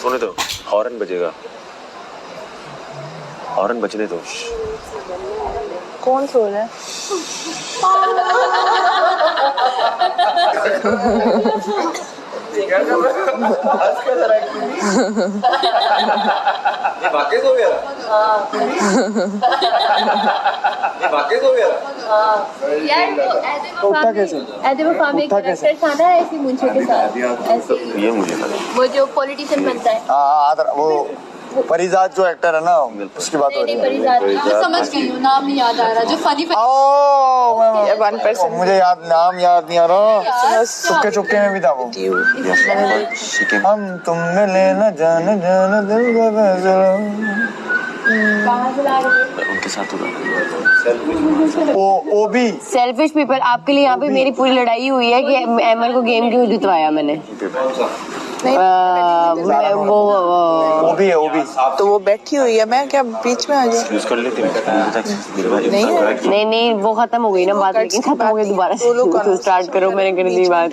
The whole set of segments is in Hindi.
सोने दो, हॉर्न बजेगा, हॉर्न बजने दो। कौन सो रहा है? ये वाकई सो गया? ये वाकई सो गया? यार वो ऐसे वफा में कैरेक्टर था ना, ऐसी मुंशे के साथ, ऐसे ये मुझे पता है। वो जो पॉलिटिशियन बनता है। हाँ वो परिजात जो एक्टर है ना, उसकी बात हो रही है। समझ गई हूँ, नाम नहीं याद आ रहा, जो फनी मुझे नाम याद नहीं आ रहा। चुपके चुपके में भी था वो। हम तुम मिले न जान जान दिल उनके साथ वो भी सेल्फिश पीपल। आपके लिए यहाँ पे मेरी पूरी लड़ाई हुई है कि एमएल को गेम क्यों जितवाया मैंने। वो भी है, वो भी। तो वो बैठी हुई है, मैं क्या बीच में आ जाऊँ? यूज कर लेते नहीं वो खत्म हो गई ना बात, लेकिन खत्म हो गई दोबारा से स्टार्ट करो। मैंने कर दी बात।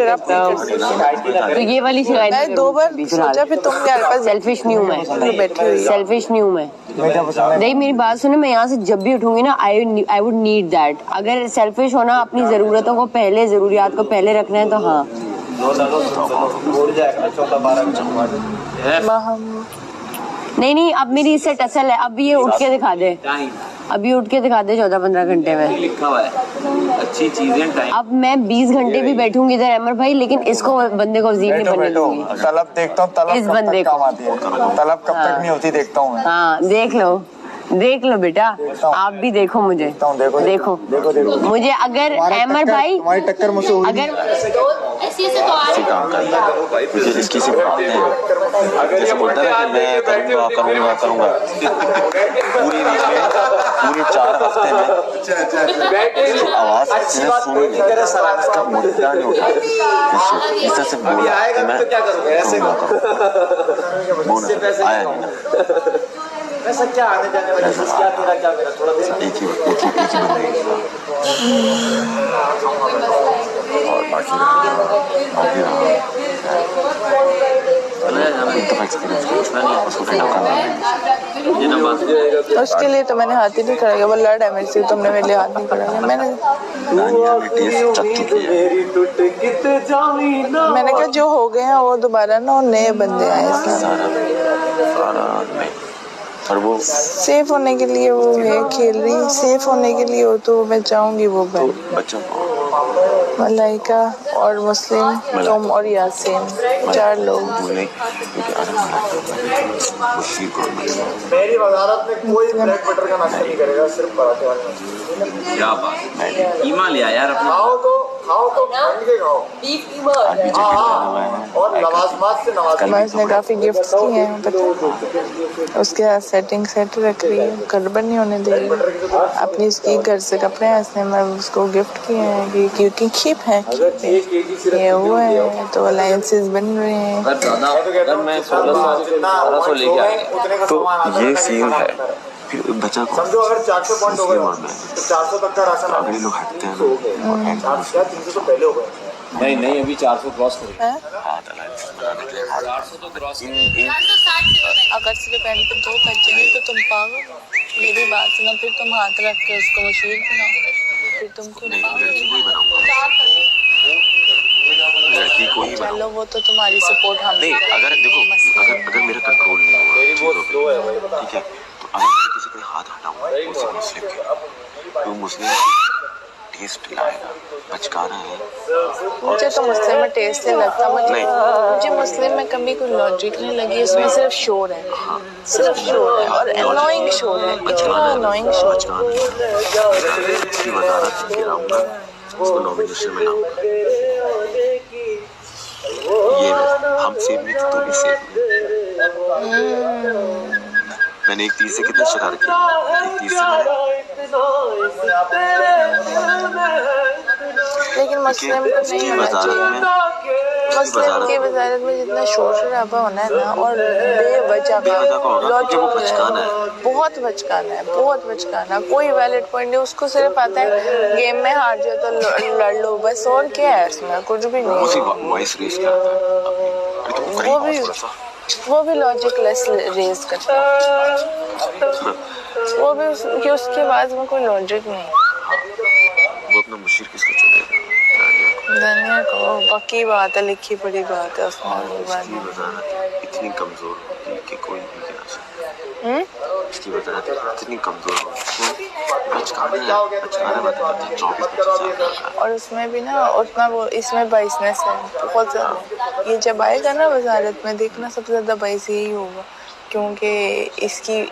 तो ये वाली शिकायत मैं 2 बार सोचा, फिर तुम मेरे पास सेल्फिश नहीं हूँ मैं, बैठी हुई। सेल्फिश नहीं हूँ मैं। नहीं मेरी बात सुनो, मैं यहाँ से जब भी उठूंगी ना, आई वुड नीड दैट। अगर सेल्फिश होना, अपनी जरूरतों को पहले, जरूरियात को पहले रखना है तो हाँ। नहीं अब मेरी इससे टसल है। अब ये उठ के दिखा दे, अभी उठ के दिखा दे 14-15 घंटे में। लिखा हुआ है अच्छी चीजें। अब मैं 20 घंटे भी बैठूंगी इधर अमर भाई, लेकिन इसको बंदे को वजीर नहीं बनने दूंगी। तलब देखता हूँ, तलब इस कब बंदे तक काम आती है, तलब कब तक नहीं होती देखता हूँ मैं। हाँ देख लो बेटा, आप भी देखो मुझे। देखो मुझे। अगर अमर भाई तुम्हारी टक्कर मुझसे होगी। अगर इसी काम करता है मुझे, इसकी सिर्फ जैसे बोलता है कि मैं करूँगा पूरी वीक में, पूरे 4 हफ्ते में आवाज सुनी इसका मुद्दा नहीं उठा। इससे सिर्फ बोला कि मैं करूँगा, आया नहीं ना। वैसा क्या आने जाने वाला है, क्या तेरा क्या मेरा, थोड़ा एक ही बंदे और बाकी उसके लिए तो मैंने हाथ ही नहीं खड़ा किया। वो लड़ है मेरे से, तुमने मेरे लिए हाथ नहीं खड़ा किया। मैंने कहा जो हो गए हैं वो दोबारा ना, और नए बंदे आए। और वो सेफ होने के लिए वो है खेल रही, सेफ होने के लिए हो तो मैं चाहूंगी वो बच्चों मलाइका और मुस्लिम, तुम और यासीन, 4 लोग। मेरी वजारत में कोई ब्रेड बटर का नाश्ता नहीं करेगा, सिर्फ पराठे वाले। क्या बात, ईमा लिया यार अपना। खाओ तो ठंड के खाओ, बीफ कीमा और नवाज़ से नवाज़ ने काफी गिफ्ट्स किए हैं, पता उसके साथ सेटिंग सेट रख रही है, गड़बड़ नहीं होने दे रही। अपनी उसकी घर से कपड़े हैं, इसने मैं उसको गिफ्ट किए हैं क्योंकि खिप है, ये हुआ है तो अलायंसेस बन रहे हैं। अगर मैं 1600 लेके आया तो ये सीन है। फिर बचा को समझो, अगर 400 पॉइंट हो गए तो 400 तक का राशन अगले लोग हटते हैं 300 तो पहले हो गए। नहीं अभी 400 क्रॉस हो गए। अगर सिर्फ पैंट पे 2 बचे तो तुम पागल। मेरी बात सुनो, फिर तुम हाथ रख के उसको मशहूर बनाओ, फिर तुम खुद लड़की को ही चलो, वो तो तुम्हारी सपोर्ट हम नहीं। अगर देखो, अगर मेरा कंट्रोल नहीं हुआ, ठीक है, तो अगर मैं किसी के हाथ हटाऊंगा मुस्लिम के, तो मुस्लिम टेस्ट लाएगा, बचकाना है। मुझे तो मुस्लिम में टेस्ट नहीं लगता, मुझे मुस्लिम में कभी कोई लॉजिक नहीं लगी। इसमें सिर्फ शोर है, सिर्फ शोर है और एनोइंग शोर है, इतना एनोइंग शोर। इसकी वजारत गिराऊंगा, उसको नॉमिनेशन में लाऊंगा। ये हम सेफ नहीं तो भी सेफ। मैंने एक तीर से कितने शिकार किया, एक तीर से लेकिन मुस्लिम को नहीं होना चाहिए। मुस्लिम की वजारत में जितना शोर शराबा होना है ना, और बेवजह बहुत बचकाना, कोई वैलिड पॉइंट नहीं। उसको सिर्फ आता है गेम में हार जाओ तो लड़ लो बस, और क्या है इसमें, कुछ भी नहीं। वॉइस रेस करता है, वो भी वो भी लॉजिकलेस रेज करता है, वो भी कि उसके बाद में कोई लॉजिक नहीं। वो अपना मुशीर किसको चुनेगा? दुनिया को पक्की बात है, लिखी पड़ी बात है उसमें। इतनी कमजोर होती कि कोई नहीं गिरा सकता। इसकी वजाहत इतनी कमजोर होती और उसमें भी ना उतना वो इसमें बाइसनेस है बहुत ज़्यादा। ये जब आएगा ना वजारत में देखना सबसे ज़्यादा बाइस यही होगा, क्योंकि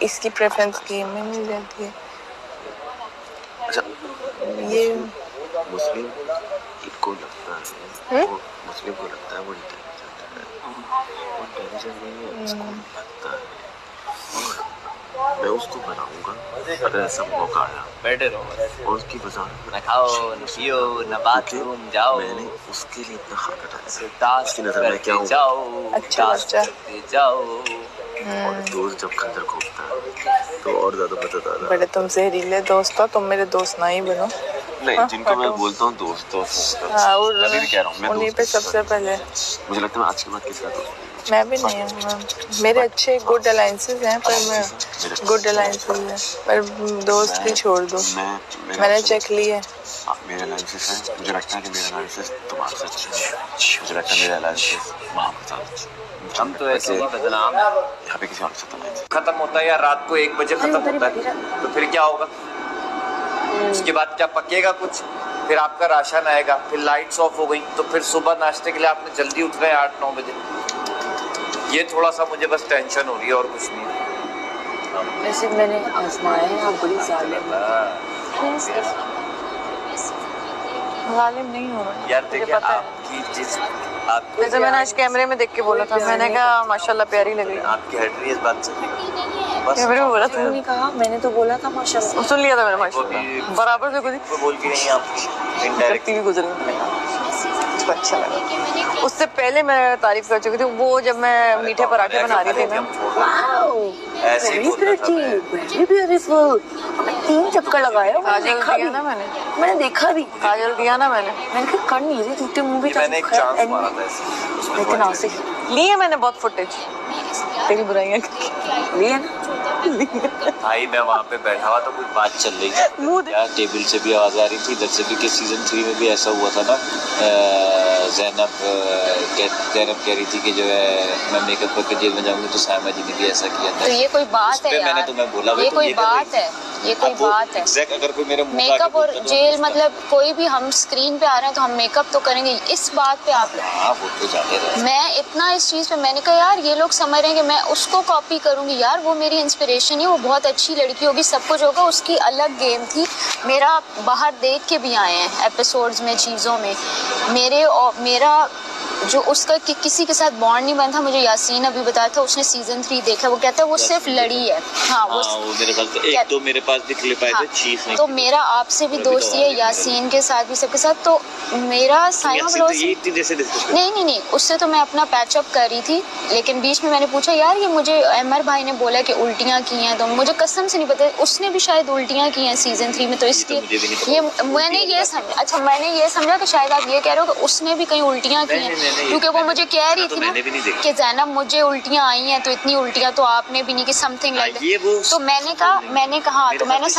इसकी प्रेफरेंस गेम में मिल जाती है। अच्छा, ये मुस्लिम को लगता है मुस्लिम को लगता है वो इंटेलिजेंट नहीं है, उसको लगता है मैं उसको बनाऊंगा अगर ऐसा मौका आया। बैठे रहो और उसकी वजाहत न खाओ न पियो न बाथरूम जाओ, मैंने उसके लिए इतना हरकत है। ताश उसकी नजर में क्या हूँ? जाओ अच्छा ताश बच्चा। करते जाओ। और दोस्त जब खंजर खोपता है तो और ज्यादा मजा आता है। बड़े तुम जहरीले दोस्त हो, तुम मेरे दोस्त ना ही बनो। नहीं, हाँ, जिनको मैं हटो। बोलता हूँ दोस्त हाँ, और अभी भी कह रहा हूँ मैं उन्हीं पे दोस्त सबसे पहले मुझे लगता है मैं आज के बाद किसी का दोस्त नहीं। मैं भी नहीं हूँ। मेरे अच्छे गुड अलायंसेस हैं, पर मैं गुड अलायंसेस हैं, पर दोस्त भी छोड़ दो। मैंने चेक लिया। मेरे अलायंसेस हैं, मुझे लगता है कि मेरे अलायंसेस तुम्हारे से अच्छे हैं। मुझे लगता है मेरे अलायंसेस वहाँ पर ज्यादा अच्छे हैं। हम तो ऐसे ही बदनाम है। यहाँ पे किसी और से तो नहीं। खत्म होता है या रात को 1 बजे खत्म होता है, तो फिर क्या होगा? उसके बाद क्या पकेगा कुछ? फिर आपका राशन आएगा, फिर लाइट्स ऑफ हो गई, तो फिर सुबह नाश्ते के लिए आपने जल्दी उठना है 8-9 बजे। ये थोड़ा सा मुझे बस टेंशन हो रही है और कुछ नहीं। वैसे मैंने आजमाया है, आप बड़ी जालिम जालिम नहीं हो रहा यार मुझे देखिए, पता है। आपकी जिस आपको वैसे मैंने आज कैमरे में देख के बोला था, मैंने कहा माशाल्लाह प्यारी लग रही है। आपकी हट रही है इस बात से। बस कैमरे में बोला था, नहीं कहा, मैंने तो बोला था माशाल्लाह। सुन लिया था मैंने वो माशाल्लाह, भी बराबर से कुछ वो बोल के नहीं आपकी इनडायरेक्ट भी गुजर उसको अच्छा लगा। उससे पहले मैं तारीफ कर चुकी थी, वो जब मैं मीठे पराठे बना रही थी ना। ऐसे ही बोलता था मैं। Very beautiful. 3 चक्कर लगाया, मैंने काजल देखा दिया भी ना मैंने देखा भी। काजल दिया ना मैंने कहा कर नहीं रही झूठी मूवी मैंने एक चांस मारा था ऐसे, उसमें लेकिन थोड़ा आसिफ लिए मैंने बहुत फुटेज तेरी बुराइयां लिए ना भाई मैं वहाँ पे बैठा हुआ तो कुछ बात चल रही थी यार, टेबल से भी आवाज आ रही थी, इधर से भी। कि सीजन 3 में भी ऐसा हुआ था ना, ज़ैनब कह रही थी कि जो है मैं मेकअप करके जेल में जाऊंगी, तो सायमा जी ने भी ऐसा किया था। तो ये कोई बात है मैंने यार, तुम्हें बोला ये कोई बात है, ये कोई बात है। एग्जैक्ट अगर कोई मेरे मुंह पे मेकअप आके और बोलता तो जेल मैं मतलब कोई भी हम स्क्रीन पे आ रहे हैं तो हम मेकअप तो करेंगे। इस बात पे आप हाँ वो तो जाहिर है। मैं इतना इस चीज़ पे मैंने कहा यार ये लोग समझ रहे हैं कि मैं उसको कॉपी करूंगी। यार वो मेरी इंस्पिरेशन है, वो बहुत अच्छी लड़की होगी, सब कुछ होगा, उसकी अलग गेम थी। मेरा बाहर देख के भी आए हैं एपिसोड्स में, चीज़ों में मेरा जो उसका किसी के साथ बॉन्ड नहीं बना था। मुझे यासीन अभी बताया था, उसने सीजन 3 देखा, वो कहता है वो सिर्फ लड़ी है। हाँ वो मेरे ख्याल से एक तो मेरे पास भी क्लिप आए थे चीज नहीं। तो मेरा आपसे भी दोस्ती है, यासीन के साथ भी, सबके साथ। तो मेरा साइमा नहीं, उससे तो मैं अपना पैचअप कर रही थी, लेकिन बीच में मैंने पूछा यार ये मुझे अमर भाई ने बोला कि उल्टियाँ की हैं, तो मुझे कसम से नहीं पता, उसने भी शायद उल्टियाँ की हैं सीजन 3 में। तो इसलिए ये मैंने ये समझा कि शायद आप ये कह रहे हो कि उसने भी कहीं उल्टियाँ की हैं, क्योंकि वो मुझे कह रही थी ना कि ज़ैनब मुझे उल्टियाँ आई हैं, तो इतनी उल्टियाँ तो आपने भी नहीं की, समथिंग लाइक। तो मैंने कहा तो मैंने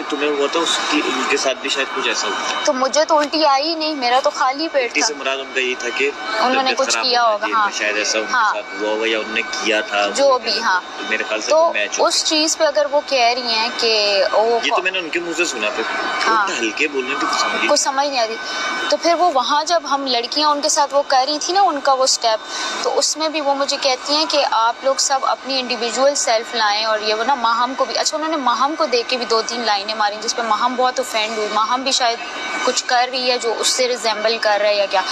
तुम्हें हुआ था उनके साथ भी शायद कुछ ऐसा हुआ। तो मुझे तो उल्टी आई ही नहीं, मेरा तो खाली पेट था। मुराद उनका ये था कि उन्होंने कुछ किया होगा, हाँ शायद ऐसा उनके हाँ, साथ हुआ होगा या उन्होंने किया था जो भी। हाँ मेरे ख्याल से तो उस चीज पे अगर वो कह रही हैं कि ये तो मैंने उनके मुंह से सुना था। हाँ हल्के बोलने की कुछ समझ नहीं आ रही। तो फिर वो वहाँ जब हम लड़कियाँ उनके साथ वो कर रही थी ना उनका वो स्टेप, तो उसमें भी वो मुझे कहती हैं कि आप लोग सब अपनी इंडिविजुअल सेल्फ लाएं। और ये वो ना माहम को भी, अच्छा उन्होंने माहम को देख के भी 2-3 लाइनें मारी जिस पे माहम बहुत ऑफेंड हुई। माहम भी शायद कुछ कर रही है जो उससे रिजेंबल कर रहा है या क्या,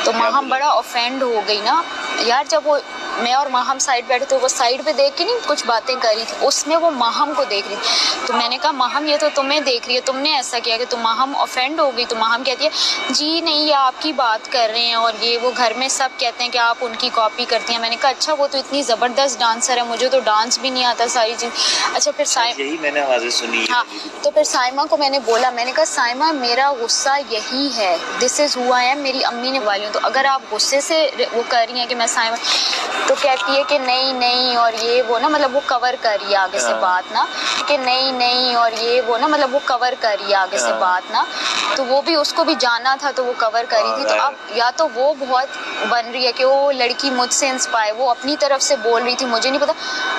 तो माहम बड़ा ऑफेंड हो गई ना यार। जब वो मैं और माहम साइड बैठे थे, वो साइड पे देख के नहीं कुछ बातें कर रही थी, उसमें वो माहम को देख रही थी। तो मैंने कहा माहम ये तो तुम्हें देख रही है, तुमने ऐसा किया कि तो माहम ऑफेंड हो गई। तो माहम कहती है जी नहीं ये आपकी बात कर रहे हैं और ये वो घर में सब कहते हैं कि आप उनकी कॉपी करती हैं। मैंने कहा अच्छा वो तो इतनी ज़बरदस्त डांसर है, मुझे तो डांस भी नहीं आता सारी चीज़। अच्छा फिर यही मैंने आवाज़ें सुनी है। हाँ, तो फिर साइमा को मैंने बोला, मैंने कहा साइमा मेरा गुस्सा यही है, दिस इज़ हुआ है, मेरी अम्मी ने वाली हूँ, तो अगर आप गुस्से से वो कर रही हैं कि मैं साइमा, तो कहती है कि नहीं और ये वो ना, मतलब वो कवर कर रही है आगे से बात ना, कि नहीं और ये वो ना, मतलब वो कवर कर रही है आगे से बात ना, तो वो भी उसको भी जाना था तो वो कवर करी थी। तो अब या तो वो बहुत बन रही है कि वो लड़की मुझसे इंस्पायर, वो अपनी तरफ से बोल रही थी, मुझे नहीं पता,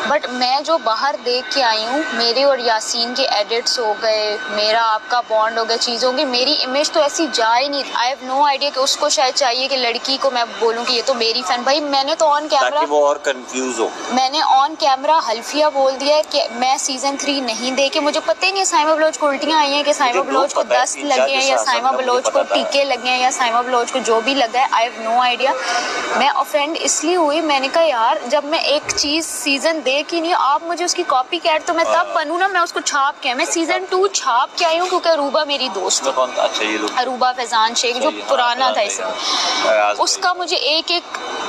बट मैं जो बाहर देख के आई हूँ, मेरे और यासीन के एडिट्स हो गए, मेरा आपका बॉन्ड हो गया, चीज़ों की मेरी इमेज तो ऐसी जा ही नहीं। आई हैव नो आइडिया कि उसको शायद चाहिए कि लड़की को मैं बोलूँ कि ये तो मेरी फैन। भाई मैंने तो ऑन कैमरा, वो और कंफ्यूज हो, मैंने ऑन कैमरा हल्फिया बोल दिया है कि मैं सीजन 3 नहीं देखे। मुझे पता ही नहीं साइमा बलोच को उल्टियाँ आई हैं कि साइमा बलोच को दस्त लगे हैं या साइमा बलोच को टीके लगे हैं या साइमा बलोच को जो भी लगा है, आई हैव नो आइडिया। मैं ऑफेंड इसलिए हुई, मैंने कहा यार जब मैं एक चीज़ सीजन देख ही नहीं, आप मुझे उसकी कॉपी कैट, तो मैं तब बनूँ ना, मैं उसको छाप के, मैं सीजन 2 छाप के आई हूँ क्योंकि अरूबा मेरी दोस्त है, अरूबा फैजान शेख जो पुराना था इसमें, उसका मुझे एक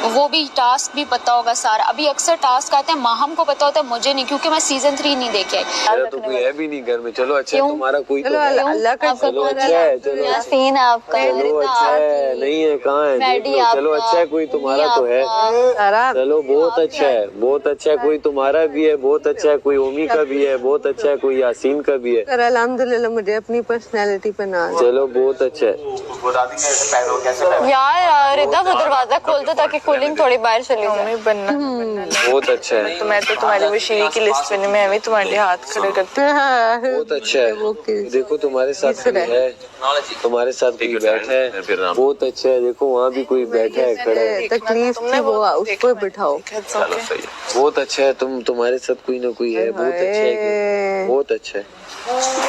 वो भी टास्क भी पता होगा सारा। अभी अक्सर टास्क आते हैं माहम को पता होता है, मुझे नहीं, क्योंकि मैं सीजन 3 नहीं देखे आई। मेरा तो कोई है भी नहीं घर में। चलो अच्छा है तुम्हारा कोई तो है। अल्लाह का चलो अच्छा है, चलो यासीन आपका, चलो अच्छा है, नहीं है कहाँ है, देख लो, चलो अच्छा है कोई तुम्हारा तो है, चलो बहुत अच्छा है, बहुत अच्छा है, कोई तुम्हारा भी है, बहुत अच्छा है, कोई ओमी का भी है, बहुत अच्छा है, कोई यासीन का भी है। अल्हम्दुलिल्लाह मुझे अपनी पर्सनैलिटी पे नाज। चलो बहुत अच्छा है। यार रिदा वो दरवाजा खोल दो ताकि कूलिंग थोड़ी बाहर चली जाए। बनना बहुत अच्छा है, तो मैं तो तुम्हारी वशीली की लिस्ट में मैं भी तुम्हारे हाथ खड़े करती हूँ। बहुत अच्छा है। देखो तुम्हारे साथ कोई है, तुम्हारे साथ कोई बैठा है, बहुत अच्छा है। देखो वहाँ भी कोई बैठा है, खड़ा है, तकलीफ थी वो उसको बिठाओ। बहुत अच्छा है, तुम्हारे साथ कोई ना कोई है, बहुत अच्छा है, बहुत अच्छा है।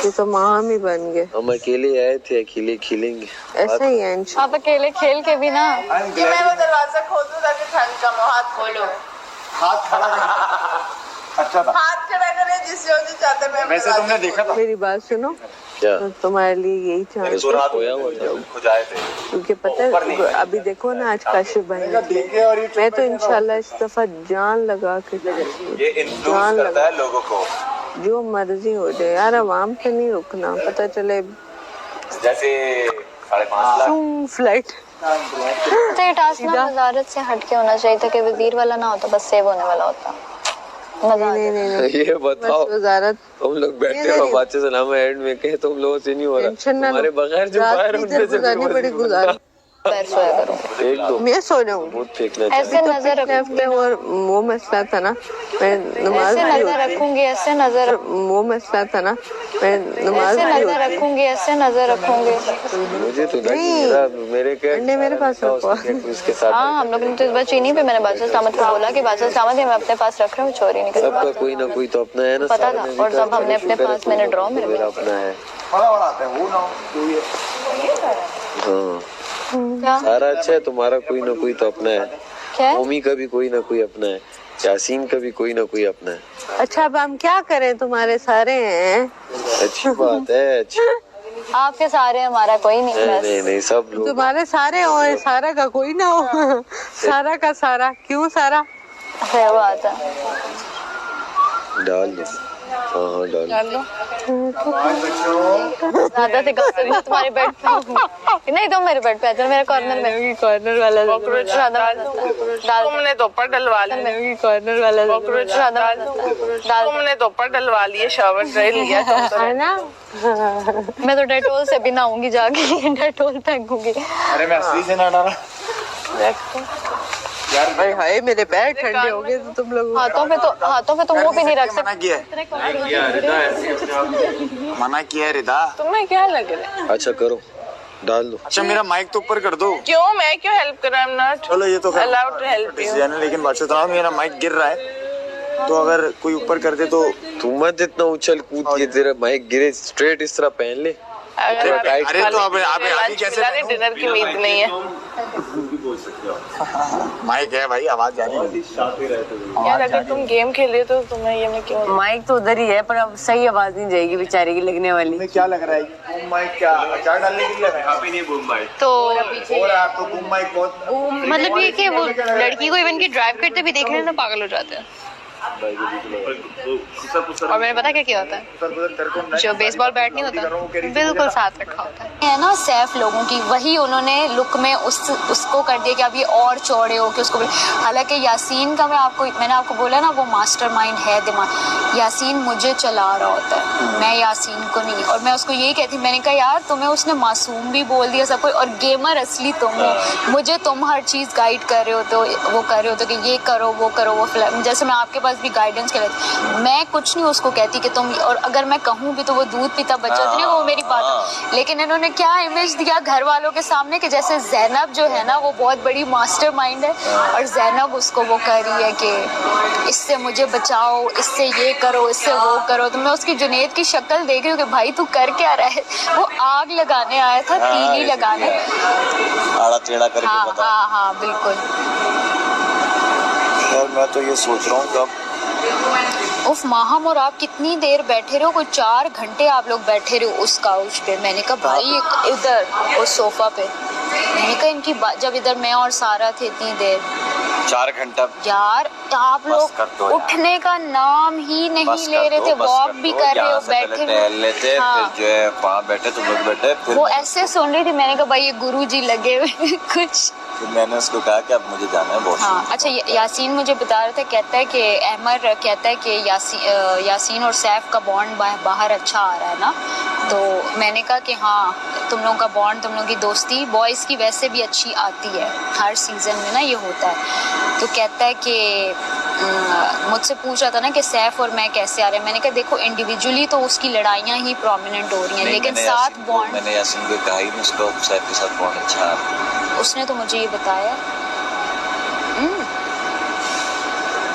ये तो माँ ही बन गए। हम अकेले आए थे, अकेले खिलेंगे, ऐसा ही है। आप अकेले खेल के भी ना, मैं वो दरवाजा खोल दूं ताकि ठंड कम हो। हाथ खोलो, हाथ खड़ा नहीं। अच्छा था, हाथ खड़ा करे जिस जो चाहते मैं। वैसे तुमने देखा था। मेरी बात सुनो, क्या तुम्हारे लिए यही चांस है, क्योंकि पता है अभी देखो ना आज काशिफ भाई, मैं तो इंशाल्लाह इस दफा जान लगा के जान लगा है लोगों को, जो मर्जी हो जाए यार, आवाम पे नहीं रुकना। पता चले जैसे 5.5 लाख फ्लाइट। तो ये टास्क ना वजारत से हट के होना चाहिए था कि वजीर वाला ना होता, बस सेव होने वाला होता। नहीं ये बताओ, वजारत तुम लोग बैठे हो बात सलाम एंड में कहे तुम लोगों से नहीं हो रहा, तुम्हारे बगैर जो बाहर उनसे बड़ी गुजारिश एक दो मैं सो जाऊँ। बहुत फेंकना ऐसे नजर रखूंगी, और वो मसला था ना, मैं नमाज ऐसे नजर रखूंगी, ऐसे नजर, वो मसला था ना, मैं नमाज ऐसे नजर रखूंगी, ऐसे नजर रखूंगी। मुझे तो मेरे मेरे पास रखो इसके साथ। हाँ हम लोग ने तो इस बार चीनी पे मैंने बादशाह सलामत को बोला कि बादशाह सलामत मैं अपने पास रख रहा हूँ, चोरी नहीं सबका कोई ना कोई तो अपना है ना, पता था। और जब हमने अपने पास, मैंने ड्रॉ मेरे अपना है, बड़ा आता है वो ना, हाँ क्या सारा अच्छा है, तुम्हारा कोई ना कोई तो अपना है, क्या ओमी का भी कोई ना कोई अपना है, यासीन का भी कोई ना कोई अपना है। अच्छा अब हम क्या करें, तुम्हारे सारे हैं। अच्छी बात है, अच्छी। आपके सारे, हमारा कोई नहीं, बस नहीं सब लोग तुम्हारे सारे हो, सारा का कोई ना हो। सारा का सारा क्यों सारा सही बात है। डाल दो, हाँ डाल दो। ज्यादा से गाते मैं तुम्हारे बेड पे नहीं, तुम मेरे बेड पे आ जाओ, मेरे कॉर्नर में, कॉर्नर वाला डाल, तुमने तो ऊपर डलवा लिया, कॉर्नर वाला डाल, तुमने तो ऊपर डलवा लिए, शावर कर लिया है ना। मैं तो डेटोल से भी नहाऊंगी जाके, डेटोल फेंकूंगी। अरे मैं असली से ना डाला यार, भाई हाय मेरे पैर ठंडे हो गए। तो तुम लोग हाथों पे तो वो भी नहीं रख सकते। मना किया है रिदा। तुम्हें क्या लग रहा है। अच्छा करो, डाल दो। अच्छा मेरा माइक तो ऊपर कर दो। क्यों, मैं क्यों हेल्प कर रहा हूं। नॉट चलो ये तो अलाउड टू हेल्प यू, लेकिन बादशाह मेरा माइक गिर रहा है, तो अगर कोई ऊपर कर दे तो तू मत इतना उछल कूद के, तेरा माइक गिरे, स्ट्रेट इस तरह पहन ले। अरे तो अब अभी कैसे नहीं, डिनर की उम्मीद नहीं है। माइक है भाई, आवाज जा रही है। यार अगर तुम गेम खेले तो तुम्हें ये मैं क्यों माइक तो उधर ही है, पर अब सही आवाज नहीं जाएगी बेचारे की लगने वाली। तुम्हें क्या लग रहा है बूम माइक क्या अचार डालने के लिए लगा है? यहाँ पे नहीं बूम माइक तो हो रहा है आपको बूम माइक बहुत मतलब ये कि वो लड़की को इवन की ड्राइव करते भी देख रहे हैं ना पागल हो जाते हैं। और मैंने पता क्या होता है, जो बेसबॉल बैट नहीं होता बिल्कुल साथ रखा होता है ना सैफ लोगों की, वही उन्होंने लुक में उसको कर दिया कि अब ये और चौड़े हो के उसको। हालांकि यासीन का मैंने आपको बोला ना वो मास्टरमाइंड है दिमाग, यासीन मुझे चला रहा होता है, मैं यासीन को नहीं। और मैं उसको यही कहती, मैंने कहा यार तुम्हें उसने मासूम भी बोल दिया सब कुछ, और गेमर असली तुम हो, मुझे तुम हर चीज़ गाइड कर रहे होते हो, वो कर रहे होते कि ये करो वो करो वो जैसे मैं आपके पास भी गाइडेंस के लिए मैं कुछ नहीं उसको कहती कि तुम, और अगर मैं कहूँ भी तो वो दूध पीता बच्चा तो नहीं, वो मेरी बात। लेकिन इन्होंने क्या इमेज दिया घर वालों के सामने कि जैसे ज़ैनब जो है ना वो बहुत बड़ी मास्टरमाइंड है, और ज़ैनब उसको वो कर रही है कि इससे मुझे बचाओ, इससे ये करो, इससे वो करो। तो मैं उसकी जुनैद की शक्ल देख रही हूँ कि भाई तू कर क्या रहा है। वो आग लगाने आया था, तीली लगाने। आड़ा टेढ़ा करके बता। हाँ बिल्कुल। यार मैं तो ये सोच रहा हूँ कब उफ माहम, और आप कितनी देर बैठे रहो? कोई 4 घंटे आप लोग बैठे रहो उस काउच पे। मैंने कहा भाई इधर उस सोफा पे, मैंने कहा इनकी जब इधर मैं और सारा थे इतनी देर 4 घंटा यार आप लोग उठने का नाम ही नहीं ले रहे थे, वॉक भी कर रहे हो, बैठे लेते फिर जो है वहाँ बैठे तुम लोग बैठे, फिर वो ऐसे सुन रही थी। मैंने कहा भाई ये गुरुजी लगे हुए कुछ। फिर मैंने उसको कहा कि अब मुझे जाना है बहुत। हाँ अच्छा, यासीन मुझे बता रहा था, कहता है कि अहमर कहता है कि यासीन और सैफ का बॉन्ड बाहर अच्छा आ रहा है ना। तो मैंने कहा कि हाँ तुम लोगों का बॉन्ड, तुम लोगों की दोस्ती बॉयज़ की वैसे भी अच्छी आती है, हर सीज़न में ना ये होता है। तो कहता है कि मुझसे पूछ रहा था ना कि सैफ और मैं कैसे आ रहे हैं। मैंने कहा देखो इंडिविजुअली तो उसकी लड़ाइयाँ ही प्रोमिनेंट हो रही हैं, लेकिन साथ बॉन्ड मैंने यासीन को कहा ही नहीं उसको सैफ के साथ बॉन्ड अच्छा है। उसने तो मुझे ये बताया।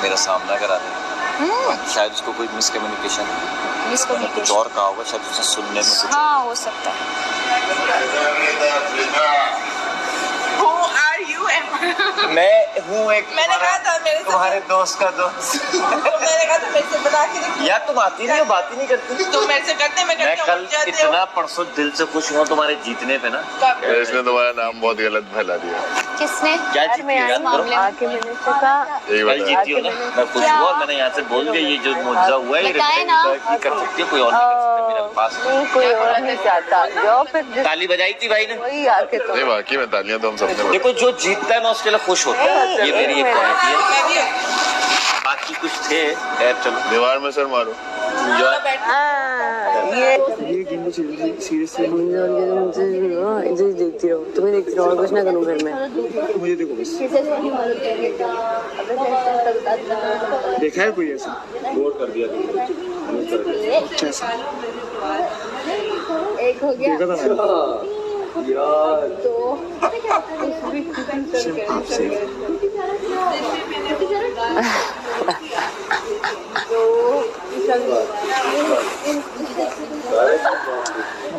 मेरा सामना करा दे। शायद उसको कोई मिसकम्युनिकेशन कुछ और कहा होगा, शायद उसने सुनने में कुछ। हाँ हो सकता है। मैं हूँ एक, मैंने कहा था मेरे से तुम्हारे दोस्त का दोस्त। मैंने कहा था मेरे से बता के यार तुम आती नहीं हो, बात ही नहीं करती। तुम मेरे से करते मैं कल इतना परसों दिल से खुश हुआ तुम्हारे जीतने पे ना। इसने तुम्हारा नाम बहुत गलत फैला दिया। किसने? क्या जीती हो याद करो? आके मैंने कहा कल जीती हो ना, मैं खुश हुआ, मैंने यहाँ से बोल दिया ये जो मुआवजा हुआ है ये बताए ना। कर सकती है, कोई और नहीं कर सकता मेरे पास। कोई और नहीं चाहता जो फिर ताली बजाई थी भाई ने। वही आके तो नहीं वाकई में तालियां तो हम सबने देखो जो जीतता है मैं उसके लिए खुश होता हूँ, ये मेरी एक क्वालिटी है। बाकी कुछ थे यार, चलो दीवार में सर मारो। ये मुझसे देखती रहो, तुम्हें देखती रहो, और कुछ ना करूँ फिर मैं। मुझे देखो बस, देखा है कोई ऐसा? वोट कर दिया अच्छा सा एक हो गया देखा था मैंने। तो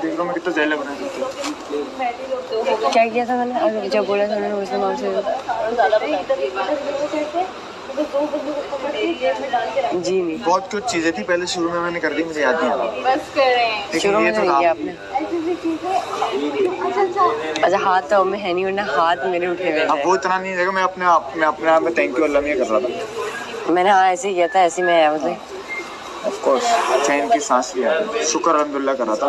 देख लो मैं कितना जहर लग रहा है। क्या किया था मैंने? अगर जब बोला था मैंने उसने माँ से जी नहीं, बहुत कुछ चीजें थी पहले शुरू में मैंने कर दी, मुझे याद नहीं आ रहा। बस करें। शुरू में नहीं किया आपने। अच्छा हाथ तो में है नहीं, वरना हाथ मेरे उठे हुए अब थे। वो इतना नहीं रहेगा, मैं अपने आप में थैंक यू अल्लाह में कर रहा था। मैंने हाँ ऐसे ही किया था, ऐसे ही मैं आया मुझे। ऑफ कोर्स चैन की सांस लिया, शुक्र अल्हम्दुलिल्लाह कर रहा था।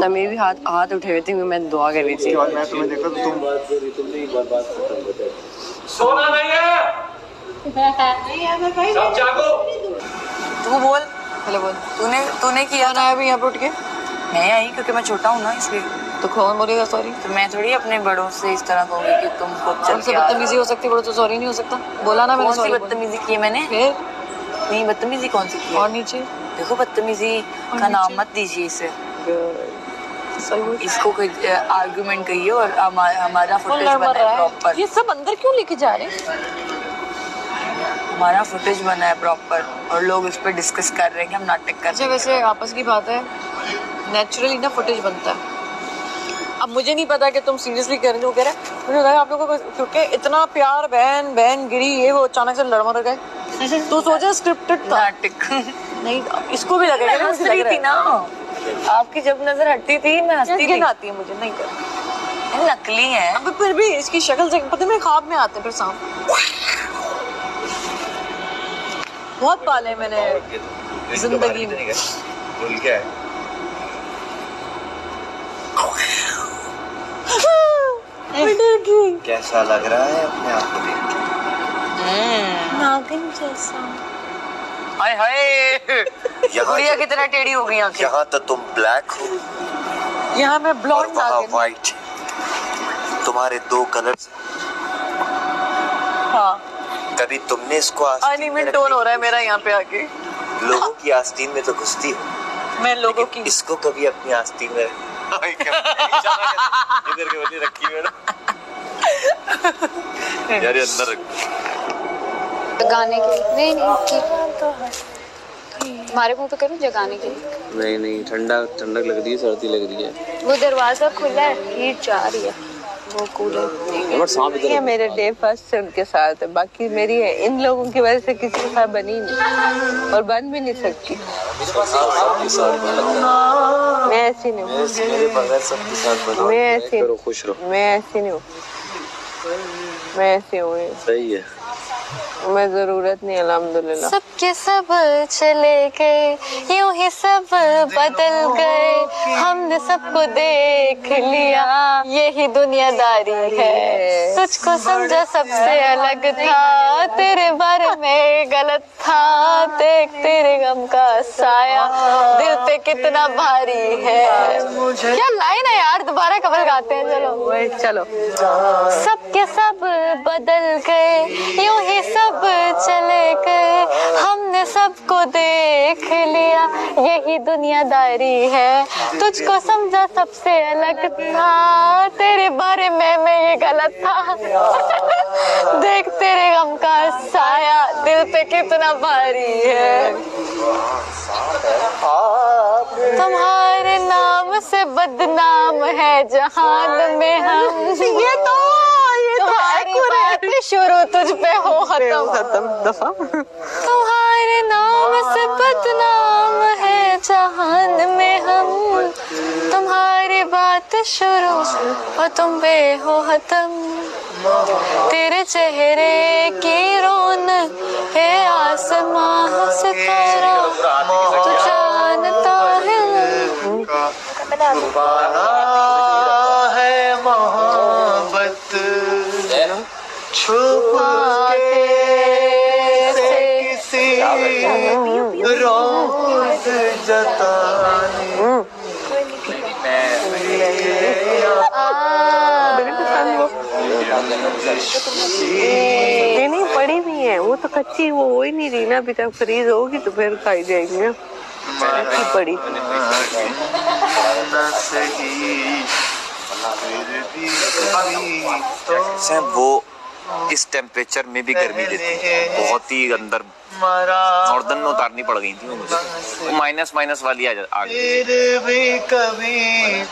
ना मेरे भी हाथ उठे हुए थे, मैं दुआ कर रही थी। उसके बाद मैं तुम्हें देखा तो तुम सोना नहीं है, सब जागो। तू बोल, पहले बोल। तूने किया ना अभी यहाँ पे उठ के? मैं आई क्योंकि मैं छोटा हूँ ना, इसलिए। तो कौन बोलेगा सॉरी? तो मैं थोड़ी अपने बड़ों से इस तरह कहूँगी कि तुम खुद से बदतमीजी हो सकती, बड़ों से सॉरी नहीं हो सकता। बोला ना मैंने सॉरी। बदतमीजी की है मैंने? फिर नहीं, बदतमीजी कौन सी की? और नीचे देखो, बदतमीजी का नाम मत दीजिए इसे। इसको कोई आर्गुमेंट कहिए, और हमारा फुटेज बना है प्रॉपर। ये सब अंदर क्यों लेके जा रहे हैं? हमारा फुटेज बना है प्रॉपर, और लोग इस पे डिस्कस कर रहे हैं कि हम नाटक कर रहे हैं। वैसे आपस की बात है, नेचुरली ना फुटेज बनता है। अब मुझे नहीं पता कि तुम सीरियसली कर रहे हो, कह रहे मुझे लगा आप लोगों को क्योंकि इतना प्यार बहन गिरी ये वो अचानक से लड़ मर गए तो सोचा स्क्रिप्टेड था नहीं इसको भी लगेगा ना मुझे लग रहा है। ना आपकी जब नजर हटती थी मैं हंसती थी। आती है मुझे नहीं कर नकली है अब फिर भी इसकी शक्ल से पता नहीं ख्वाब में आते फिर सांप बहुत पाले मैंने जिंदगी में। भूल क्या है कैसा लग रहा है अपने आप को देख के? नागिन जैसा। हाय हाय गुड़िया कितना टेढ़ी हो गई आंखें। यहाँ तो तुम ब्लैक हो यहाँ मैं और ब्लॉन्ड वहाँ नागिन। व्हाइट, तुम्हारे दो कलर्स। हाँ कभी तुमने इसको अनिमेट टोन हो रहा है मेरा यहाँ पे आके। लोगों की आस्तीन में तो घुसती हो, मैं लोगों की इसको कभी अपनी आस्तीन में इधर के बनी रखी है ना यार ये अंदर रख जगाने के लिए नहीं ठीक हमारे मुंह पे करूँ जगाने के लिए नहीं ठंडक लग रही है, सर्दी लग रही है। वो दरवाजा खुला है हीट जा रही है वो कूलर ये मेरे डे फर्स्ट से उनके साथ है बाकी मेरी है इन लोगों की वजह से किसी के साथ बनी नहीं और बन भी नहीं सकती। मैं ऐसी नहीं हूँ मेरे बगैर सबके साथ बनो, मैं ऐसी करो खुश रहो। मैं ऐसी नहीं हूँ मैं ऐसी हूँ सही है मैं जरूरत नहीं अल्हम्दुलिल्लाह। सबके सब चले गए यूं ही सब बदल गए हमने सबको देख लिया यही दुनियादारी है तुझको समझा सबसे अलग था तेरे बारे में गलत था देख तेरे गम का साया दिल पे कितना भारी है। क्या लाइन है यार दोबारा कवर गाते हैं चलो सबके सब बदल गए यूं ही सब चले गए हमने सबको देख लिया यही दुनियादारी है तुझको समझा सबसे अलग था तेरे बारे में मैं ये गलत था देख तेरे गम का साया दिल पे कितना भारी है तुम्हारे नाम से बदनाम है जहान में हम ये तो तुम्हारी बातें शुरू तुझ पे हो खत्म दफा तुम्हारे नाम से बदनाम है जहान में हम तुम्हारी बात शुरू और तुम पे हो खत्म तेरे चेहरे की रौनक है आसमां सितारा तू जानता है मोहब्बत छुपा से किसी रोज जताने नहीं पड़ी भी है वो तो कच्ची वो हो ही नहीं रही ना अभी तक फ्रीज होगी तो फिर खाई जाएगी ना पड़ी वो इस टेम्परेचर में भी गर्मी देती है बहुत ही अंदर नॉर्दर्न में उतारनी पड़ गई थी मुझे माइनस वाली आ गई भी कभी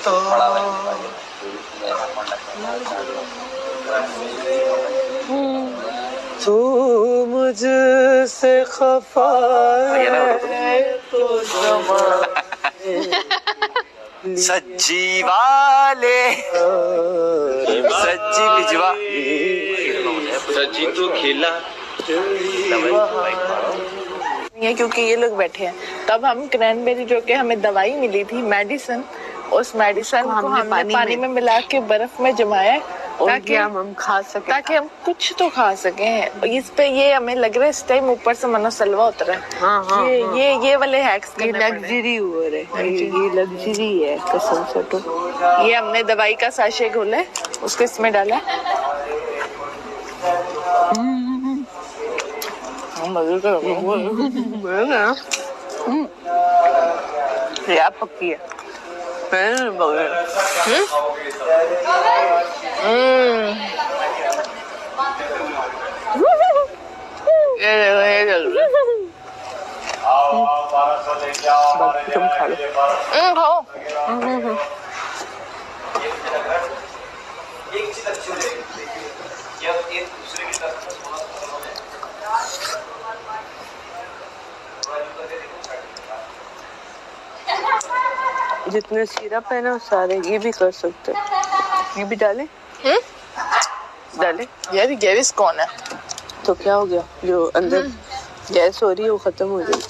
तो तू मुझसे खफा है तो सज्जी वाले सज्जी बिजवा सज्जी तो खिला ये क्योंकि ये लोग बैठे हैं तब हम क्रैनबेरी जो कि हमें दवाई मिली थी मेडिसिन उस मेडिसिन को हमने पानी में मिला के बर्फ में जमाया ताकि हम खा सके ताकि हम कुछ तो खा सके इस पे ये हमें लग रहा है इस टाइम ऊपर से मनोसलवा उतरा है। ये वाले हैक्स लग्जरी हो रहे ये लग्जरी है कसम से तो ये हमने दवाई का साशे खोला है उसको इसमें डाला या पक्की है तुम खा लो खाओ ये मुझे लग रहा है एक चीज अच्छी हो जाएगी कि अब एक दूसरे की तरफ से थोड़ा जितने सिरप है ना सारे ये भी कर सकते हैं। ये भी डाले डाले यार गैस कौन है? तो क्या हो गया, जो अंदर गैस हो रही है वो खत्म हो जाएगी।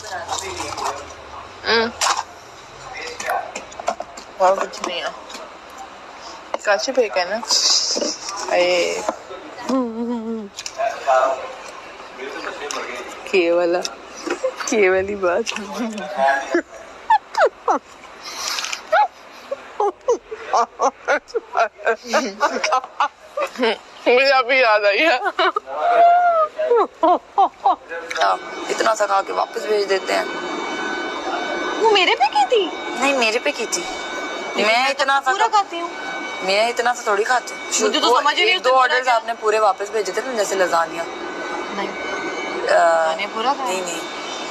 और कुछ नहीं है, काशी फेंका है ना। के वाली बात मुझे अभी याद आई है। इतना सा खा के वापस भेज देते हैं। वो मेरे पे की थी? नहीं मेरे पे की थी। मैं इतना सा पूरा खाती हूँ। मैं इतना सा थोड़ी खाती हूँ। मुझे तो समझ ही नहीं, 2 ऑर्डर्स आपने पूरे वापस भेजे थे ना, जैसे लजानिया। नहीं मैंने पूरा खाया। नहीं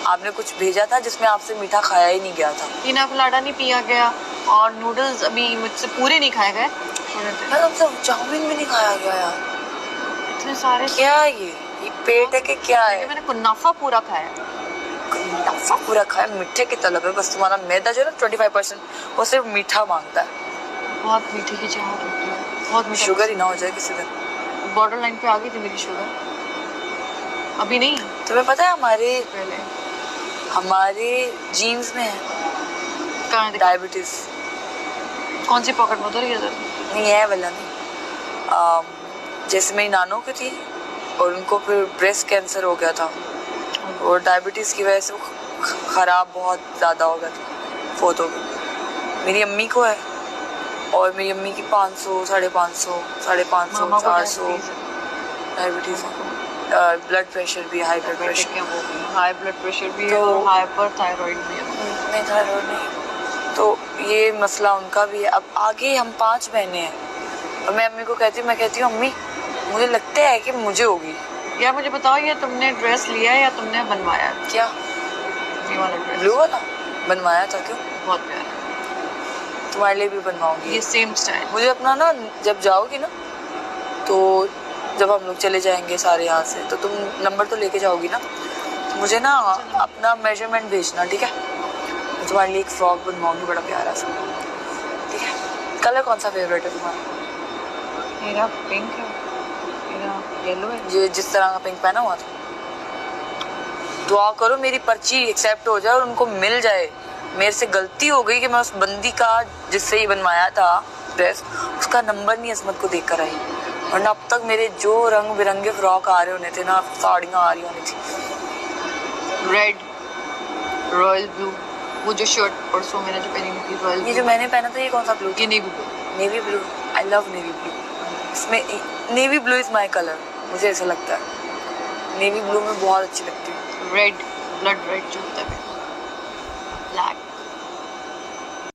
आपने कुछ भेजा था जिसमें आपसे मीठा खाया ही नहीं गया था। पीना कोलाडा नहीं पिया गया और नूडल्स अभी मुझसे पूरे नहीं खाए गए। यार हमसे चाउमीन भी नहीं खाया गया यार। इतने सारे क्या है ये पेट है कि क्या है? मैंने कुनाफा पूरा खाया। कुनाफा पूरा खाया, मीठे की तलब है बस। तुम्हारा मैदा जो है ना 25% वो सिर्फ मीठा मांगता है। बहुत मीठे की चाहत होती है, बहुत मीठा। शुगर ही ना हो जाए किसी दिन। बॉर्डर लाइन पे आ गई थी मेरी शुगर। अभी नहीं। तुम्हें पता है पहले हमारे जीन्स में है डायबिटीज। कौन सी पॉकेट में? उधर ही उधर नहीं है वाला नहीं। जैसे मेरी नानों की थी और उनको फिर ब्रेस्ट कैंसर हो गया था और डायबिटीज की वजह से वो खराब बहुत ज़्यादा हो गया था, फोत हो गई। मेरी अम्मी को है और मेरी अम्मी की 500, 550, 550, 400 डायबिटीज है। ब्लड प्रेशर भी, हाई ब्लड प्रेशर भी है और हाइपर थायराइड भी है। नहीं थायराइड नहीं, तो ये मसला उनका भी है। अब आगे हम 5 बहनें हैं और मैं अम्मी को कहती हूँ, अम्मी मुझे लगता है कि मुझे होगी। यार मुझे बताओ, ये तुमने ड्रेस लिया है या तुमने बनवाया? क्या? ये वाला ड्रेस ब्लू वाला बनवाया था। क्यों? बहुत प्यारा। तुम्हारे लिए भी बनवाऊंगी। ये सेम स्टाइल। मुझे अपना ना, जब जाओगी ना, तो जब हम लोग चले जाएंगे सारे यहाँ से, तो तुम नंबर तो लेके जाओगी ना, तो मुझे ना अपना मेजरमेंट भेजना, ठीक है? मैं तुम्हारे लिए एक फ्रॉक बनवाऊंगी बड़ा प्यारा सा, ठीक है? कलर कौन सा फेवरेट है तुम्हारा? मेरा पिंक है, मेरा येलो है। ये जिस तरह का पिंक पहना हुआ था। दुआ करो मेरी पर्ची एक्सेप्ट हो जाए और उनको मिल जाए। मेरे से गलती हो गई कि मैं उस बंदी का जिससे ही बनवाया था ड्रेस, उसका नंबर नहीं असमत को देख कर आई, वरना अब तक मेरे जो रंग बिरंगे फ्रॉक आ रहे होने थे ना, साड़ियाँ आ रही होनी थी। रेड, रॉयल ब्लू, वो जो शर्ट परसों मैंने जो पहनी थी रॉयल। ये जो मैंने पहना था ये कौन सा ब्लू? ये navy blue. Navy blue, I love navy blue. इसमें navy blue is my colour, मुझे ऐसा लगता है। नेवी ब्लू में बहुत अच्छी लगती है। रेड, ब्लड रेड जो होता है